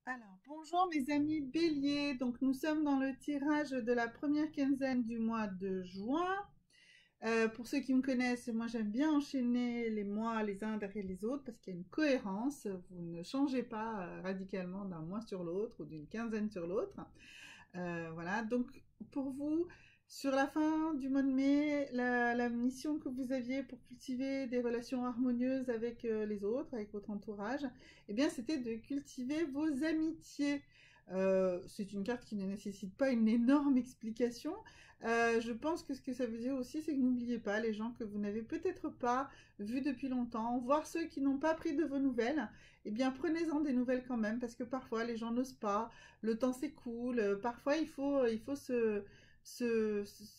Alors, bonjour mes amis béliers. Donc, nous sommes dans le tirage de la première quinzaine du mois de juin. Pour ceux qui me connaissent, moi j'aime bien enchaîner les mois les uns derrière les autres parce qu'il y a une cohérence. Vous ne changez pas radicalement d'un mois sur l'autre ou d'une quinzaine sur l'autre. Voilà, donc pour vous, sur la fin du mois de mai, la mission que vous aviez pour cultiver des relations harmonieuses avec les autres, avec votre entourage, eh bien c'était de cultiver vos amitiés. C'est une carte qui ne nécessite pas une énorme explication. Je pense que ce que ça veut dire aussi, c'est que n'oubliez pas les gens que vous n'avez peut-être pas vus depuis longtemps, voire ceux qui n'ont pas pris de vos nouvelles. Eh bien, prenez-en des nouvelles quand même, parce que parfois les gens n'osent pas, le temps s'écoule, parfois il faut se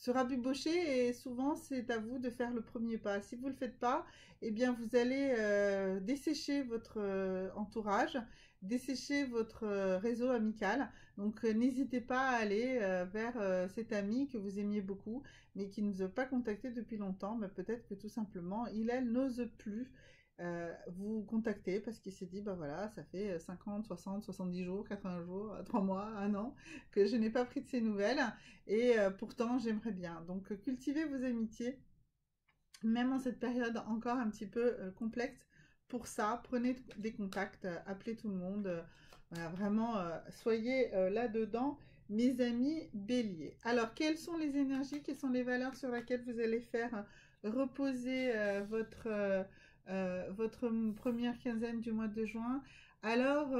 rabibocher et souvent c'est à vous de faire le premier pas. Si vous ne le faites pas, eh bien vous allez dessécher votre entourage, dessécher votre réseau amical. Donc n'hésitez pas à aller vers cet ami que vous aimiez beaucoup, mais qui ne vous a pas contacté depuis longtemps. Mais peut-être que tout simplement, elle n'ose plus vous contacter parce qu'il s'est dit, bah voilà, ça fait 50, 60, 70 jours, 80 jours, 3 mois, un an que je n'ai pas pris de ses nouvelles et pourtant j'aimerais bien. Donc cultivez vos amitiés, même en cette période encore un petit peu complexe. Pour ça, prenez des contacts, appelez tout le monde, voilà, vraiment, soyez là-dedans, mes amis béliers. Alors, quelles sont les énergies, quelles sont les valeurs sur lesquelles vous allez faire reposer votre première quinzaine du mois de juin? Alors,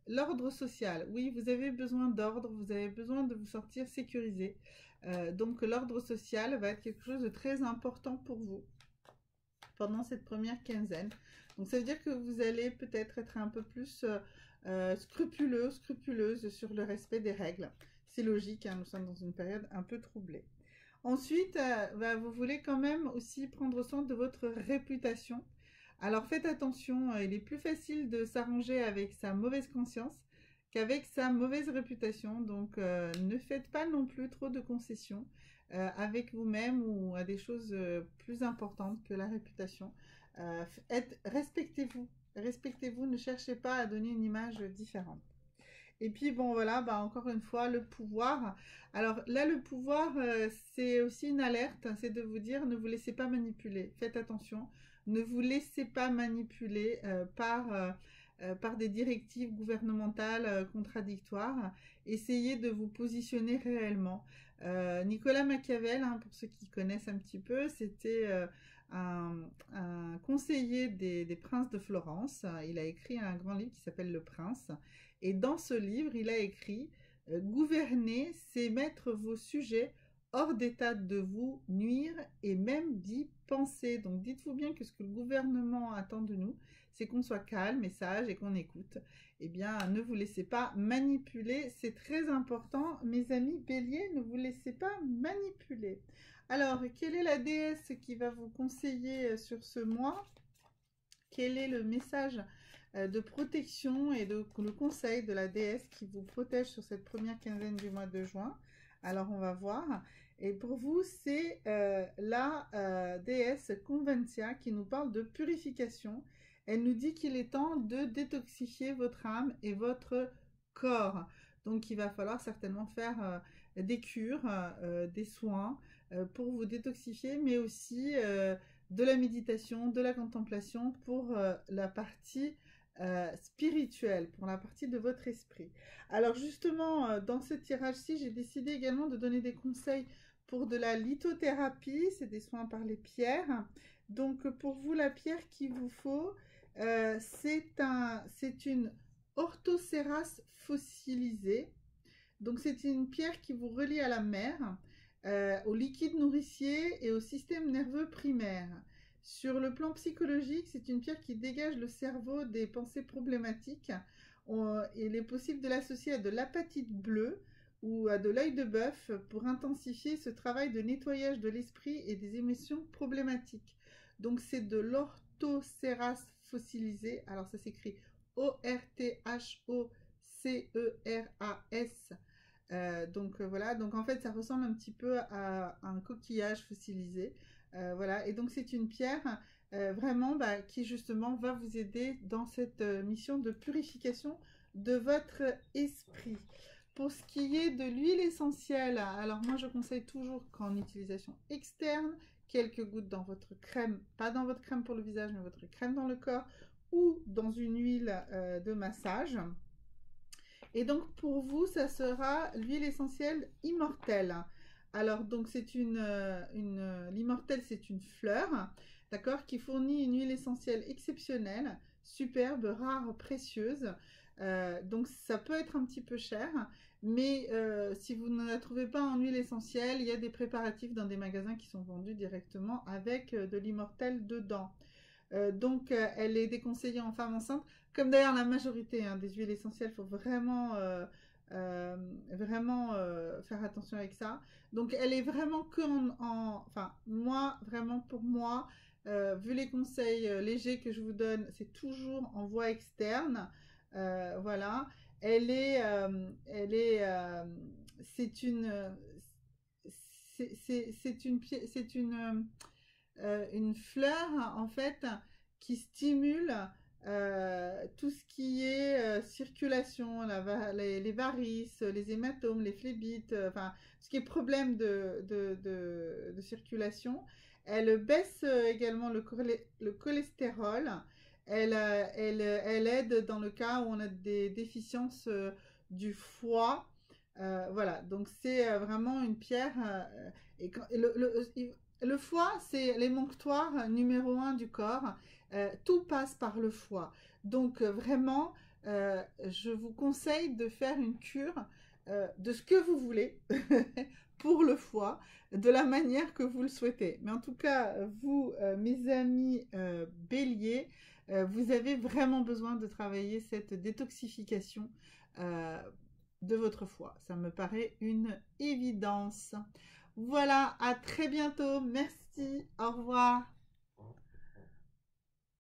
l'ordre social. Oui, vous avez besoin d'ordre, vous avez besoin de vous sortir sécurisé. Donc l'ordre social va être quelque chose de très important pour vous pendant cette première quinzaine. Donc ça veut dire que vous allez peut-être être un peu plus scrupuleux, scrupuleuse sur le respect des règles. C'est logique, hein, nous sommes dans une période un peu troublée. Ensuite, vous voulez quand même aussi prendre soin de votre réputation. Alors faites attention, il est plus facile de s'arranger avec sa mauvaise conscience qu'avec sa mauvaise réputation. Donc ne faites pas non plus trop de concessions avec vous-même ou à des choses plus importantes que la réputation. Respectez-vous, respectez-vous, ne cherchez pas à donner une image différente. Et puis bon voilà, bah, encore une fois, le pouvoir. Alors là, le pouvoir, c'est aussi une alerte, c'est de vous dire ne vous laissez pas manipuler. Faites attention, ne vous laissez pas manipuler par des directives gouvernementales contradictoires. Essayez de vous positionner réellement. Nicolas Machiavel, hein, pour ceux qui connaissent un petit peu, c'était un, un conseiller des princes de Florence. Il a écrit un grand livre qui s'appelle Le Prince. Et dans ce livre, il a écrit Gouverner, c'est mettre vos sujets hors d'état de vous nuire et même d'y penser. Donc dites-vous bien que ce que le gouvernement attend de nous, c'est qu'on soit calme et sage et qu'on écoute. Eh bien, ne vous laissez pas manipuler, c'est très important. Mes amis béliers, ne vous laissez pas manipuler. Alors, quelle est la déesse qui va vous conseiller sur ce mois? Quel est le message de protection et le conseil de la déesse qui vous protège sur cette première quinzaine du mois de juin? Alors on va voir. Et pour vous, c'est la déesse Conventia qui nous parle de purification. Elle nous dit qu'il est temps de détoxifier votre âme et votre corps. Donc il va falloir certainement faire des cures, des soins pour vous détoxifier, mais aussi de la méditation, de la contemplation pour la partie spirituelle, pour la partie de votre esprit. Alors justement, dans ce tirage-ci, j'ai décidé également de donner des conseils pour de la lithothérapie, c'est des soins par les pierres. Donc pour vous, la pierre qu'il vous faut, c'est une orthocéras fossilisée. Donc c'est une pierre qui vous relie à la mer, au liquide nourricier et au système nerveux primaire. Sur le plan psychologique, c'est une pierre qui dégage le cerveau des pensées problématiques. Il est possible de l'associer à de l'apatite bleue ou à de l'œil de bœuf pour intensifier ce travail de nettoyage de l'esprit et des émotions problématiques. Donc c'est de l'orthocéras fossilisé. Alors ça s'écrit Orthoceras. Donc voilà, donc en fait ça ressemble un petit peu à un coquillage fossilisé. Voilà, et donc c'est une pierre vraiment qui justement va vous aider dans cette mission de purification de votre esprit. Pour ce qui est de l'huile essentielle, alors moi je conseille toujours qu'en utilisation externe, quelques gouttes dans votre crème, pas dans votre crème pour le visage, mais votre crème dans le corps, ou dans une huile de massage. Et donc pour vous, ça sera l'huile essentielle immortelle. Alors donc c'est l'immortelle, c'est une fleur, d'accord, qui fournit une huile essentielle exceptionnelle, superbe, rare, précieuse. Donc ça peut être un petit peu cher, mais si vous ne la trouvez pas en huile essentielle, il y a des préparatifs dans des magasins qui sont vendus directement avec de l'immortelle dedans. Donc, elle est déconseillée en femmes enceintes, comme d'ailleurs la majorité des huiles essentielles. Il faut vraiment, faire attention avec ça. Donc, elle est vraiment que enfin, moi, vraiment pour moi, vu les conseils légers que je vous donne, c'est toujours en voie externe. Voilà. C'est une fleur en fait qui stimule tout ce qui est circulation, les varices, les hématomes, les phlébites, enfin ce qui est problème de circulation. Elle baisse également le cholestérol. Elle aide dans le cas où on a des déficiences du foie. Voilà, donc c'est vraiment une pierre. Et quand, le foie, c'est l'émonctoire numéro 1 du corps. Tout passe par le foie. Donc vraiment, je vous conseille de faire une cure de ce que vous voulez pour le foie, de la manière que vous le souhaitez. Mais en tout cas, vous, mes amis béliers, vous avez vraiment besoin de travailler cette détoxification de votre foie. Ça me paraît une évidence. Voilà, à très bientôt. Merci, au revoir.